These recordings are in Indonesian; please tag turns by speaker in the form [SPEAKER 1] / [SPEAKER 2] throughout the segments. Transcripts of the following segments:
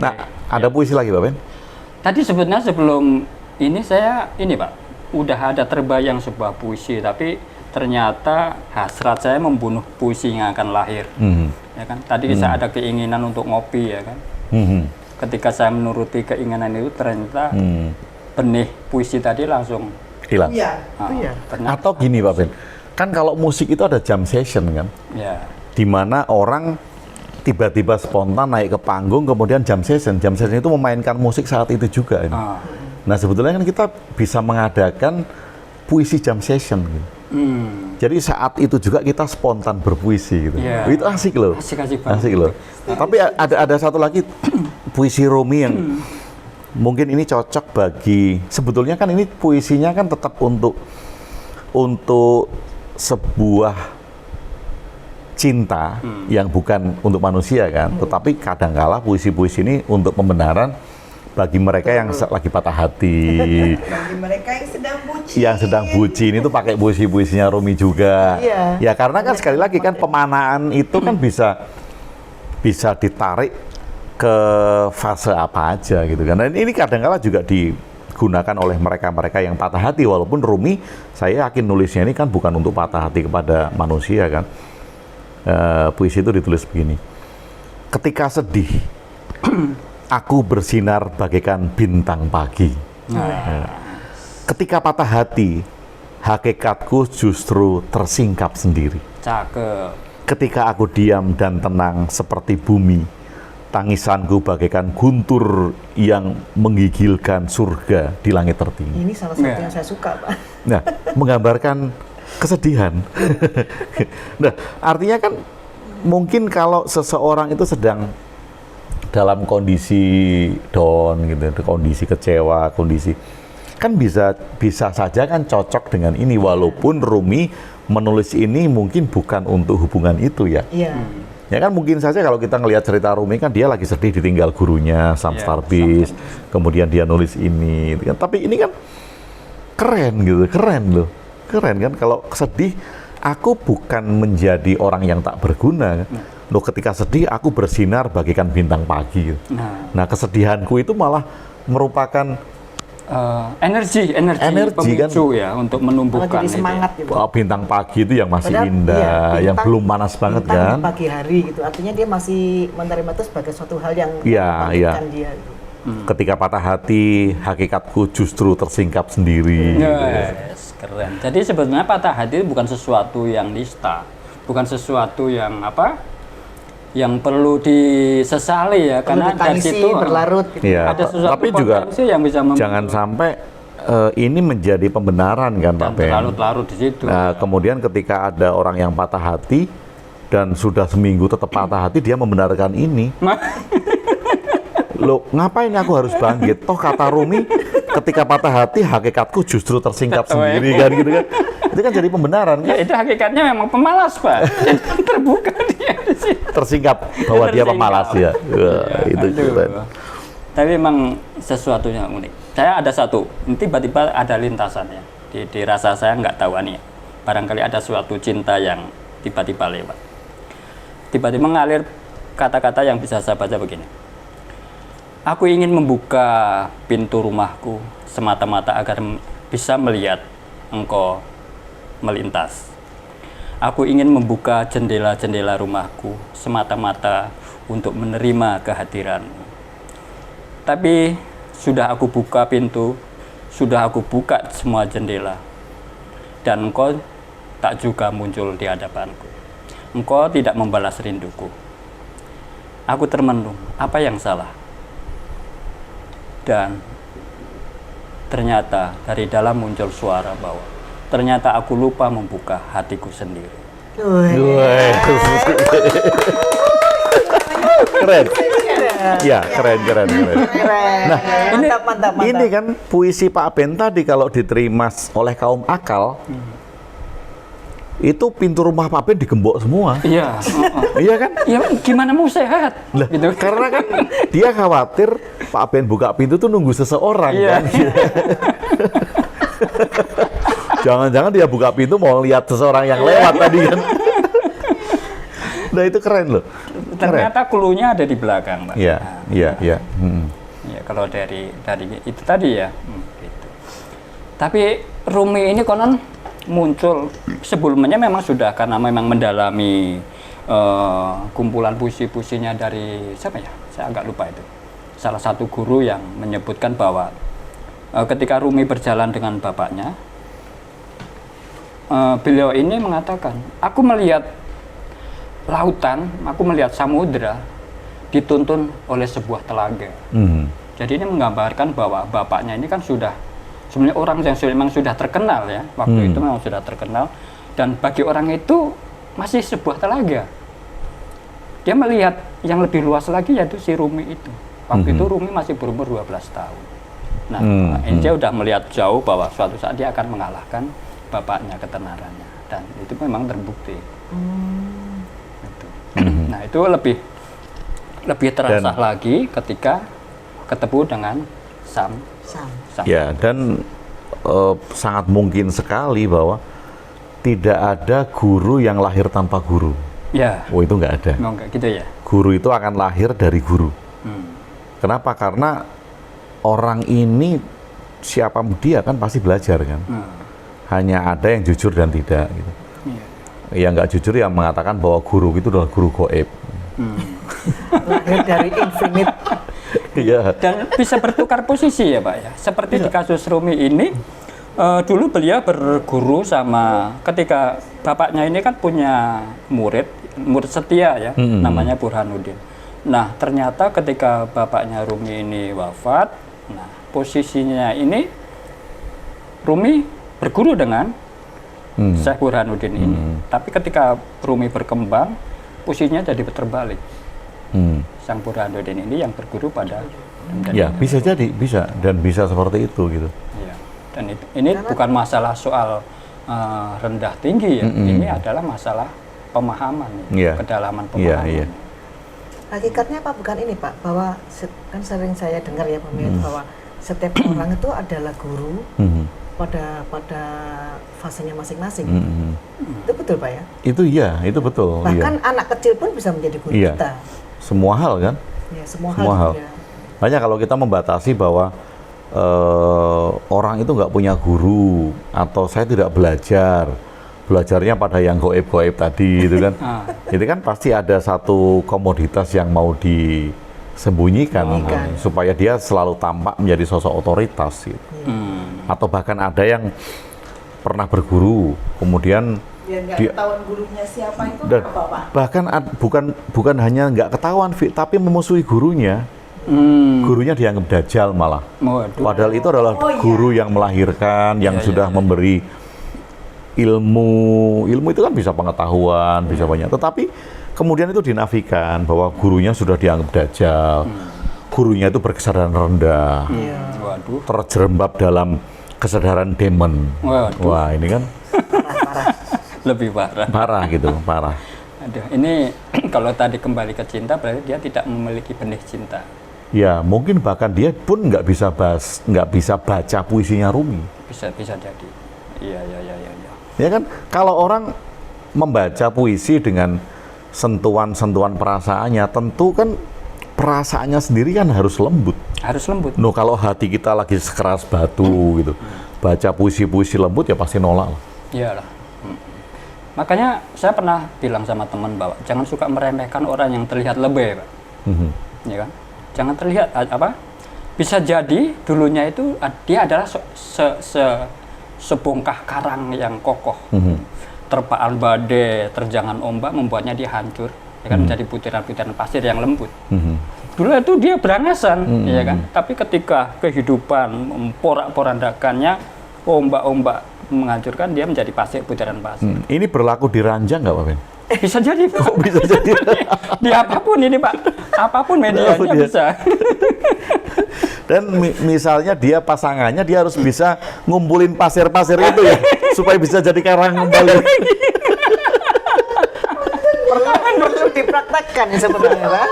[SPEAKER 1] Nah, ada puisi lagi Pak Ben?
[SPEAKER 2] Tadi sebenarnya sebelum ini Pak, udah ada terbayang sebuah puisi, tapi ternyata hasrat saya membunuh puisi yang akan lahir. Ya kan? Tadi saya ada keinginan untuk ngopi ya kan. Ketika saya menuruti keinginan itu ternyata benih puisi tadi langsung
[SPEAKER 1] hilang.
[SPEAKER 3] Iya.
[SPEAKER 1] Atau gini Pak Ben, kan kalau musik itu ada jam session kan, di mana orang tiba-tiba spontan naik ke panggung, kemudian jam session itu memainkan musik saat itu juga. Nah sebetulnya kan kita bisa mengadakan puisi jam session gitu. Jadi saat itu juga kita spontan berpuisi gitu. Itu asik loh. Asik loh. Tapi ada satu lagi puisi Rumi yang mungkin ini cocok bagi, sebetulnya kan ini puisinya kan tetap untuk sebuah cinta yang bukan untuk manusia kan, tetapi kadangkala puisi-puisi ini untuk pembenaran bagi mereka yang lagi patah hati,
[SPEAKER 3] bagi mereka yang sedang bucin.
[SPEAKER 1] Yang sedang bucin itu pakai puisi-puisinya Rumi juga. Ya karena kan sekali lagi kan pemanaan itu kan bisa ditarik ke fase apa aja gitu kan. Dan ini kadangkala juga digunakan oleh mereka-mereka yang patah hati, walaupun Rumi saya yakin nulisnya ini kan bukan untuk patah hati kepada manusia kan. Puisi itu ditulis begini: ketika sedih aku bersinar bagaikan bintang pagi. Ketika patah hati hakikatku justru tersingkap sendiri.
[SPEAKER 2] Cakep.
[SPEAKER 1] Ketika aku diam dan tenang seperti bumi, tangisanku bagaikan guntur yang menggigilkan surga di langit tertinggi.
[SPEAKER 3] Ini salah satu yang saya suka, Pak.
[SPEAKER 1] Nah, menggambarkan kesedihan. Nah, artinya kan mungkin kalau seseorang itu sedang dalam kondisi down gitu, kondisi kecewa, kondisi kan bisa saja kan cocok dengan ini, walaupun Rumi menulis ini mungkin bukan untuk hubungan itu ya. Ya kan mungkin saja kalau kita ngelihat cerita Rumi kan dia lagi sedih ditinggal gurunya Sam Starbis, kemudian dia nulis ini gitu kan. Tapi ini kan keren gitu, keren loh. Keren kan kalau sedih aku bukan menjadi orang yang tak berguna. Loh, ketika sedih aku bersinar bagaikan bintang pagi. Nah, kesedihanku itu malah merupakan
[SPEAKER 2] energi pemicu kan? Ya untuk menumbuhkan
[SPEAKER 3] jadi semangat gitu.
[SPEAKER 1] Bintang pagi itu yang masih
[SPEAKER 3] Padahal,
[SPEAKER 1] indah, yang belum panas banget kan.
[SPEAKER 3] Pagi hari gitu. Artinya dia masih menerima itu sebagai suatu hal yang membangkitkan dia gitu.
[SPEAKER 1] Ketika patah hati, hakikatku justru tersingkap sendiri.
[SPEAKER 2] Keren. Jadi sebetulnya patah hati bukan sesuatu yang nista, bukan sesuatu yang yang perlu disesali ya, karena dari situ
[SPEAKER 3] berlarut gitu.
[SPEAKER 1] Ada sesuatu tapi juga yang bisa jangan sampai ini menjadi pembenaran kan Pak Ben.
[SPEAKER 2] Larut-larut di situ.
[SPEAKER 1] Nah, kemudian ketika ada orang yang patah hati dan sudah seminggu tetap patah hati, dia membenarkan ini. Loh, ngapain aku harus bangkit? Toh kata Rumi, ketika patah hati hakikatku justru tersingkap sendiri kan gitu kan. Itu kan jadi pembenaran kan?
[SPEAKER 2] Ya, itu hakikatnya memang pemalas Pak. Terbuka dia di situ.
[SPEAKER 1] Tersingkap bahwa dia pemalas ya. Itu juga.
[SPEAKER 2] Tapi memang sesuatu yang unik. Saya ada satu, tiba-tiba ada lintasan ya. Di rasa saya nggak tahu nih. Barangkali ada suatu cinta yang tiba-tiba lewat. Tiba-tiba mengalir kata-kata yang bisa saya baca begini. Aku ingin membuka pintu rumahku semata-mata agar bisa melihat engkau melintas. Aku ingin membuka jendela-jendela rumahku semata-mata untuk menerima kehadiranmu. Tapi sudah aku buka pintu, sudah aku buka semua jendela, dan engkau tak juga muncul di hadapanku. Engkau tidak membalas rinduku. Aku termenung, apa yang salah? Dan ternyata dari dalam muncul suara bahwa ternyata aku lupa membuka hatiku sendiri.
[SPEAKER 1] Keren. Ya, keren. Nah,
[SPEAKER 3] Mantap.
[SPEAKER 1] ini kan puisi Pak Ben tadi kalau diterima oleh kaum akal, itu pintu rumah Pak Ben digembok semua.
[SPEAKER 2] Iya.
[SPEAKER 1] Iya kan?
[SPEAKER 2] Ya gimana mau sehat?
[SPEAKER 1] Lah, gitu. Karena kan dia khawatir Pak Ben buka pintu tuh nunggu seseorang kan. Jangan-jangan dia buka pintu mau lihat seseorang yang lewat tadi kan. Nah itu keren loh.
[SPEAKER 2] Ternyata cluenya ada di belakang, Pak.
[SPEAKER 1] Iya. Iya, iya.
[SPEAKER 2] Ya, kalau dari itu tadi ya, gitu. Tapi Rumi ini konon muncul sebelumnya memang sudah, karena memang mendalami kumpulan puisi-puisinya dari siapa ya? Saya agak lupa itu. Salah satu guru yang menyebutkan bahwa ketika Rumi berjalan dengan bapaknya, beliau ini mengatakan, aku melihat lautan, aku melihat samudra dituntun oleh sebuah telaga. Jadi ini menggambarkan bahwa bapaknya ini kan sudah sebenarnya orang yang memang sudah terkenal ya, waktu itu memang sudah terkenal, dan bagi orang itu masih sebuah telaga. Dia melihat yang lebih luas lagi, yaitu si Rumi itu. Waktu itu Rumi masih berumur 12 tahun. Nah, ini dia udah melihat jauh bahwa suatu saat dia akan mengalahkan bapaknya, ketenarannya, dan itu memang terbukti. Gitu. Nah, itu lebih terasa lagi ketika ketemu dengan Sam.
[SPEAKER 1] Ya, dan sangat mungkin sekali bahwa tidak ada guru yang lahir tanpa guru.
[SPEAKER 2] Ya.
[SPEAKER 1] Oh, itu nggak ada.
[SPEAKER 2] Enggak gitu ya.
[SPEAKER 1] Guru itu akan lahir dari guru. Kenapa? Karena orang ini siapa dia kan pasti belajar kan. Hanya ada yang jujur dan tidak. Gitu. Yang nggak jujur yang mengatakan bahwa guru itu adalah guru gaib.
[SPEAKER 3] Lahir dari infinite.
[SPEAKER 1] Iya.
[SPEAKER 2] Dan bisa bertukar posisi ya Pak ya. Seperti di kasus Rumi ini, dulu beliau berguru sama, ketika bapaknya ini kan punya murid setia ya, namanya Burhanuddin. Nah, ternyata ketika bapaknya Rumi ini wafat, nah posisinya ini Rumi berguru dengan Syekh Burhanuddin ini. Tapi ketika Rumi berkembang, posisinya jadi terbalik. Sang Burhanuddin ini yang berguru pada
[SPEAKER 1] ya, bisa jadi, bisa, dan bisa seperti itu gitu.
[SPEAKER 2] Ya. Dan ini bukan masalah soal rendah tinggi ya, ini adalah masalah pemahaman, kedalaman pemahaman.
[SPEAKER 1] Iya.
[SPEAKER 3] Hakikatnya apa bukan ini Pak, bahwa kan sering saya dengar ya bahwa setiap orang itu adalah guru pada fasenya masing-masing. Itu betul Pak ya?
[SPEAKER 1] Itu iya, itu betul.
[SPEAKER 3] Bahkan anak kecil pun bisa menjadi guru kita.
[SPEAKER 1] Semua hal kan?
[SPEAKER 3] Ya, semua hal. Ya.
[SPEAKER 1] Makanya kalau kita membatasi bahwa orang itu nggak punya guru atau saya tidak belajarnya pada yang goib-goib tadi itu kan, itu kan pasti ada satu komoditas yang mau disembunyikan supaya dia selalu tampak menjadi sosok otoritas gitu. Atau bahkan ada yang pernah berguru kemudian
[SPEAKER 4] nggak ketahuan gurunya siapa itu apa Pak?
[SPEAKER 1] Bahkan bukan hanya nggak ketahuan tapi memusuhi gurunya. Gurunya dianggap dajjal malah. Padahal itu adalah guru yang melahirkan, yang sudah memberi ilmu itu kan bisa pengetahuan, bisa banyak. Tetapi kemudian itu dinafikan bahwa gurunya sudah dianggap dajjal. Gurunya itu berkesadaran rendah, terjerembab dalam kesadaran demon. Wah, ini kan
[SPEAKER 2] lebih parah
[SPEAKER 1] gitu, parah.
[SPEAKER 2] Aduh, ini kalau tadi kembali ke cinta berarti dia tidak memiliki benih cinta.
[SPEAKER 1] Ya, mungkin bahkan dia pun nggak bisa baca puisinya Rumi.
[SPEAKER 2] Bisa jadi. Iya.
[SPEAKER 1] Ya kan, kalau orang membaca puisi dengan sentuhan-sentuhan perasaannya, tentu kan perasaannya sendiri kan harus lembut.
[SPEAKER 2] Harus lembut.
[SPEAKER 1] No, kalau hati kita lagi sekeras batu gitu, baca puisi-puisi lembut ya pasti nolak lah.
[SPEAKER 2] Iyalah. Makanya saya pernah bilang sama teman bahwa jangan suka meremehkan orang yang terlihat lebay, Pak. Ya kan? Jangan terlihat bisa jadi dulunya itu dia adalah sebongkah karang yang kokoh. Terpaan badai, terjangan ombak membuatnya dia hancur, ya kan, menjadi butiran-butiran pasir yang lembut. Dulu itu dia berangasan, ya kan? Tapi ketika kehidupan memporak-porandakannya, ombak-ombak menghancurkan, dia menjadi pasir, butiran pasir.
[SPEAKER 1] Ini berlaku di ranjang nggak Pak Ben?
[SPEAKER 2] Bisa jadi, Pak.
[SPEAKER 1] Kok bisa jadi?
[SPEAKER 2] Di apapun ini, Pak. Apapun medianya bisa.
[SPEAKER 1] Dan misalnya dia pasangannya, dia harus bisa ngumpulin pasir-pasir itu ya, supaya bisa jadi karang kembali.
[SPEAKER 3] Perlu dipraktekkan ya sebenarnya, Pak.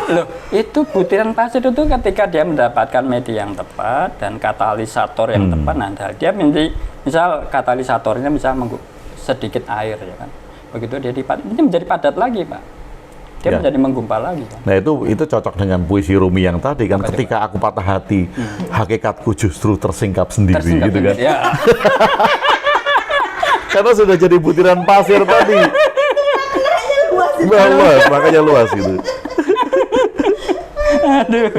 [SPEAKER 2] Loh, itu butiran pasir itu ketika dia mendapatkan media yang tepat dan katalisator yang tepat, nah dia misal katalisatornya misal sedikit air ya kan, begitu dia ini menjadi padat lagi Pak. dia
[SPEAKER 1] Ya.
[SPEAKER 2] menjadi menggumpal lagi kan.
[SPEAKER 1] Nah itu cocok dengan puisi Rumi yang tadi kan,
[SPEAKER 2] Apa itu,
[SPEAKER 1] ketika aku patah hati, hakikatku justru tersingkap sendiri
[SPEAKER 2] Tersingkap
[SPEAKER 1] gitu kan.
[SPEAKER 2] sendiri. Ya.
[SPEAKER 1] Karena sudah jadi butiran pasir tadi. Luas, makanya luas gitu.
[SPEAKER 2] Aduh,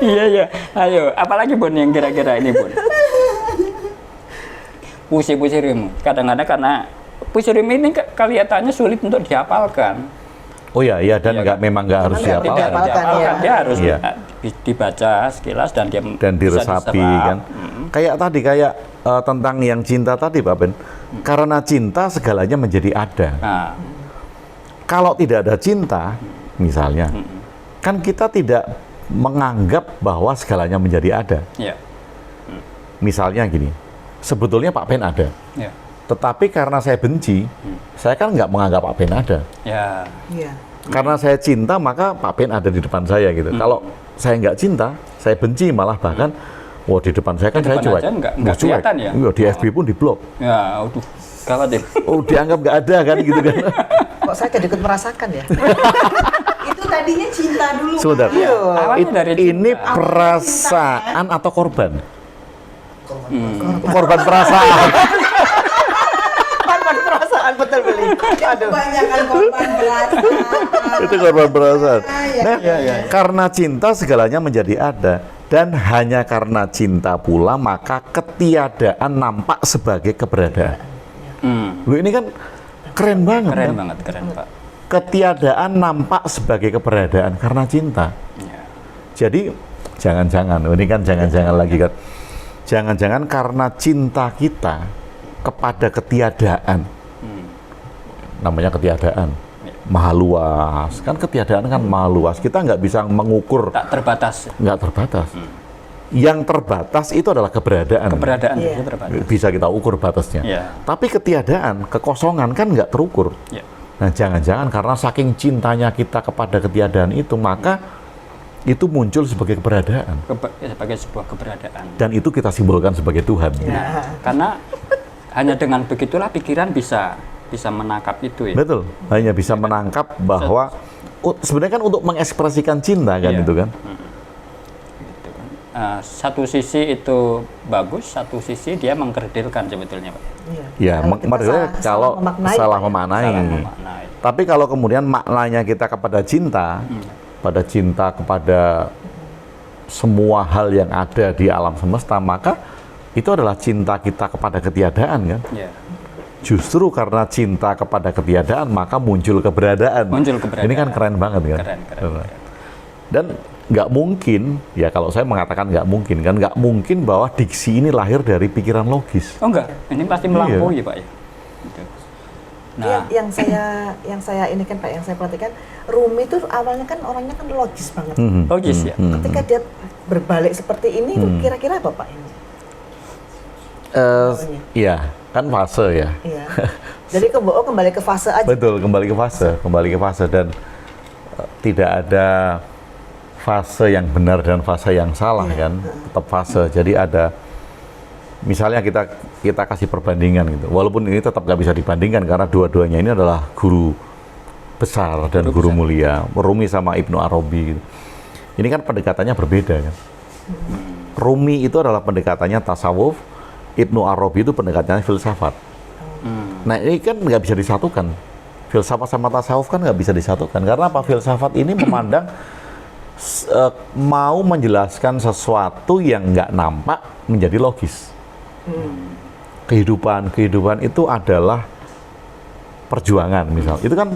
[SPEAKER 2] iya. Ayo, apalagi Bun yang kira-kira ini Bun? Puisi-puisi Rumi. Kadang-kadang karena puisi Rumi ini kelihatannya sulit untuk dihafalkan.
[SPEAKER 1] Oh iya, dan
[SPEAKER 2] Iya,
[SPEAKER 1] memang nggak harus
[SPEAKER 3] Memang nggak
[SPEAKER 1] dihafalkan.
[SPEAKER 3] dihafalkan.
[SPEAKER 2] Dihafalkan,
[SPEAKER 3] ya.
[SPEAKER 2] dia harus
[SPEAKER 1] Iya.
[SPEAKER 2] dibaca sekilas dan dia
[SPEAKER 1] Dan
[SPEAKER 2] bisa
[SPEAKER 1] diresapi
[SPEAKER 2] diserap.
[SPEAKER 1] kan. Kayak tadi, tentang yang cinta tadi Pak Ben. Karena cinta segalanya menjadi ada.
[SPEAKER 2] Nah,
[SPEAKER 1] Kalau tidak ada cinta, misalnya, kan kita tidak menganggap bahwa segalanya menjadi ada.
[SPEAKER 2] ya,
[SPEAKER 1] Misalnya gini, sebetulnya Pak Ben ada.
[SPEAKER 2] ya,
[SPEAKER 1] Tetapi karena saya benci, saya kan nggak menganggap Pak Ben ada.
[SPEAKER 2] ya,
[SPEAKER 3] Iya.
[SPEAKER 1] Karena saya cinta, maka Pak Ben ada di depan saya gitu. Kalau saya nggak cinta, saya benci, malah bahkan, wah di depan saya kan
[SPEAKER 2] Di
[SPEAKER 1] saya
[SPEAKER 2] depan
[SPEAKER 1] cuek.
[SPEAKER 2] aja nggak
[SPEAKER 1] Cuek.
[SPEAKER 2] kelihatan ya?
[SPEAKER 1] Iya, di FB pun diblok.
[SPEAKER 2] ya, aduh, gawat deh.
[SPEAKER 1] Oh, dianggap nggak ada kan gitu kan.
[SPEAKER 3] Kok saya jadi ikut merasakan ya?
[SPEAKER 4] Itu tadinya cinta dulu.
[SPEAKER 1] Sebentar.
[SPEAKER 4] kan?
[SPEAKER 2] Awalnya dari
[SPEAKER 1] Ini
[SPEAKER 2] cinta.
[SPEAKER 1] perasaan atau korban?
[SPEAKER 2] Hmm.
[SPEAKER 1] Korban perasaan.
[SPEAKER 3] Korban perasaan betul beli. Aduh.
[SPEAKER 4] Kebanyakan korban perasaan.
[SPEAKER 1] Itu korban perasaan. Nah,
[SPEAKER 2] Iya.
[SPEAKER 1] karena cinta segalanya menjadi ada. Dan hanya karena cinta pula maka ketiadaan nampak sebagai keberadaan. Loh ini kan keren banget
[SPEAKER 2] Keren
[SPEAKER 1] kan?
[SPEAKER 2] banget, keren Pak.
[SPEAKER 1] Ketiadaan nampak sebagai keberadaan karena cinta.
[SPEAKER 2] Ya.
[SPEAKER 1] Jadi jangan-jangan, ini kan jangan-jangan lagi kan. Jangan-jangan karena cinta kita kepada ketiadaan. Namanya ketiadaan. Maha luas. Kan ketiadaan kan maha luas. Kita nggak bisa mengukur,
[SPEAKER 2] Tak terbatas.
[SPEAKER 1] nggak terbatas. Yang terbatas itu adalah keberadaan.
[SPEAKER 2] Keberadaan
[SPEAKER 3] Iya.
[SPEAKER 2] itu terbatas.
[SPEAKER 1] Bisa kita ukur batasnya.
[SPEAKER 2] Iya.
[SPEAKER 1] Tapi ketiadaan, kekosongan kan nggak terukur.
[SPEAKER 2] Ya.
[SPEAKER 1] Nah, jangan-jangan karena saking cintanya kita kepada ketiadaan itu, maka itu muncul sebagai keberadaan.
[SPEAKER 2] Sebagai sebuah keberadaan.
[SPEAKER 1] Dan itu kita simbolkan sebagai Tuhan.
[SPEAKER 2] Nah, karena hanya dengan begitulah pikiran bisa menangkap itu ya.
[SPEAKER 1] Betul. Hanya bisa menangkap bahwa sebenarnya kan untuk mengekspresikan cinta kan
[SPEAKER 2] Iya.
[SPEAKER 1] itu kan.
[SPEAKER 2] Gitu kan. Satu sisi itu bagus, satu sisi dia mengkerdilkan sebetulnya Pak.
[SPEAKER 3] Iya.
[SPEAKER 1] Ya,
[SPEAKER 3] Kalau kita
[SPEAKER 1] maksudnya kalau
[SPEAKER 3] memaknai,
[SPEAKER 1] salah
[SPEAKER 3] Pak, ya.
[SPEAKER 1] memaknai.
[SPEAKER 2] Salah memaknai.
[SPEAKER 1] Tapi kalau kemudian maknanya kita kepada cinta, pada cinta kepada semua hal yang ada di alam semesta, maka itu adalah cinta kita kepada ketiadaan kan.
[SPEAKER 2] Ya.
[SPEAKER 1] Justru karena cinta kepada ketiadaan maka muncul keberadaan.
[SPEAKER 2] Muncul keberadaan.
[SPEAKER 1] Ini kan keren banget kan.
[SPEAKER 2] Keren.
[SPEAKER 1] Dan nggak mungkin, ya kalau saya mengatakan nggak mungkin kan, nggak mungkin bahwa diksi ini lahir dari pikiran logis.
[SPEAKER 2] Oh enggak, ini pasti
[SPEAKER 1] Iya.
[SPEAKER 2] melampaui Pak ya. Gitu. Nah,
[SPEAKER 3] yang saya ini kan Pak, yang saya perhatikan Rumi itu awalnya kan orangnya kan logis banget.
[SPEAKER 2] logis ya.
[SPEAKER 3] Ketika dia berbalik seperti ini, itu kira-kira apa Pak ini?
[SPEAKER 1] Iya, kan fase ya.
[SPEAKER 3] Iya. Jadi kembali ke fase aja.
[SPEAKER 1] Betul, kembali ke fase dan tidak ada fase yang benar dan fase yang salah kan, tetap fase. Jadi ada, misalnya kita kasih perbandingan gitu. Walaupun ini tetap nggak bisa dibandingkan karena dua-duanya ini adalah guru besar dan guru mulia, Rumi sama Ibnu Arabi. Gitu. Ini kan pendekatannya berbeda kan. Rumi itu adalah pendekatannya tasawuf, Ibnu Arabi itu pendekatannya filsafat. Nah ini kan nggak bisa disatukan. Filsafat sama tasawuf kan nggak bisa disatukan. Karena apa? Filsafat ini memandang mau menjelaskan sesuatu yang nggak nampak menjadi logis. Kehidupan itu adalah perjuangan misal. Itu kan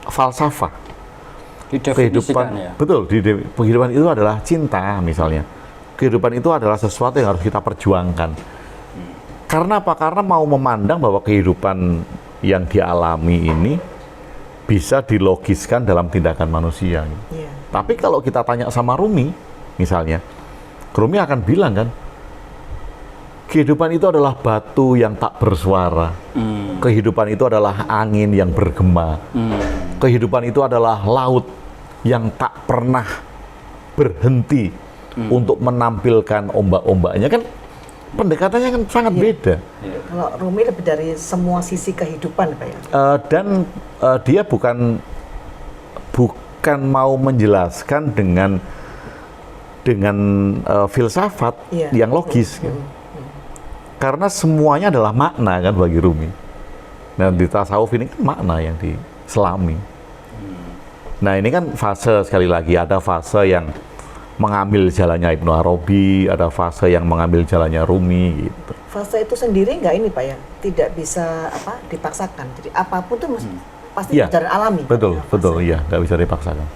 [SPEAKER 1] falsafah.
[SPEAKER 2] Didefinisikan ya.
[SPEAKER 1] Betul. Kehidupan itu adalah cinta misalnya. Kehidupan itu adalah sesuatu yang harus kita perjuangkan. Karena apa? Karena mau memandang bahwa kehidupan yang dialami ini bisa dilogiskan dalam tindakan manusia.
[SPEAKER 3] Iya.
[SPEAKER 1] Tapi kalau kita tanya sama Rumi, misalnya, Rumi akan bilang kan, kehidupan itu adalah batu yang tak bersuara. Kehidupan itu adalah angin yang bergema. Kehidupan itu adalah laut yang tak pernah berhenti untuk menampilkan ombak-ombaknya kan. Pendekatannya kan sangat beda.
[SPEAKER 3] Kalau Rumi lebih dari semua sisi kehidupan Pak ya.
[SPEAKER 1] Dan dia bukan bukan mau menjelaskan dengan filsafat
[SPEAKER 3] Iya.
[SPEAKER 1] yang logis. Kan. Karena semuanya adalah makna kan bagi Rumi. Nah di tasawuf ini kan makna yang diselami. Nah ini kan fase, sekali lagi ada fase yang mengambil jalannya Ibnu Arabi, ada fase yang mengambil jalannya Rumi gitu.
[SPEAKER 3] Fase itu sendiri nggak ini Pak ya, tidak bisa dipaksakan. Jadi apapun tuh pasti
[SPEAKER 1] Iya.
[SPEAKER 3] berjalan alami.
[SPEAKER 1] Betul,
[SPEAKER 3] Pak ya,
[SPEAKER 1] betul,
[SPEAKER 3] fase.
[SPEAKER 1] iya, nggak bisa dipaksakan.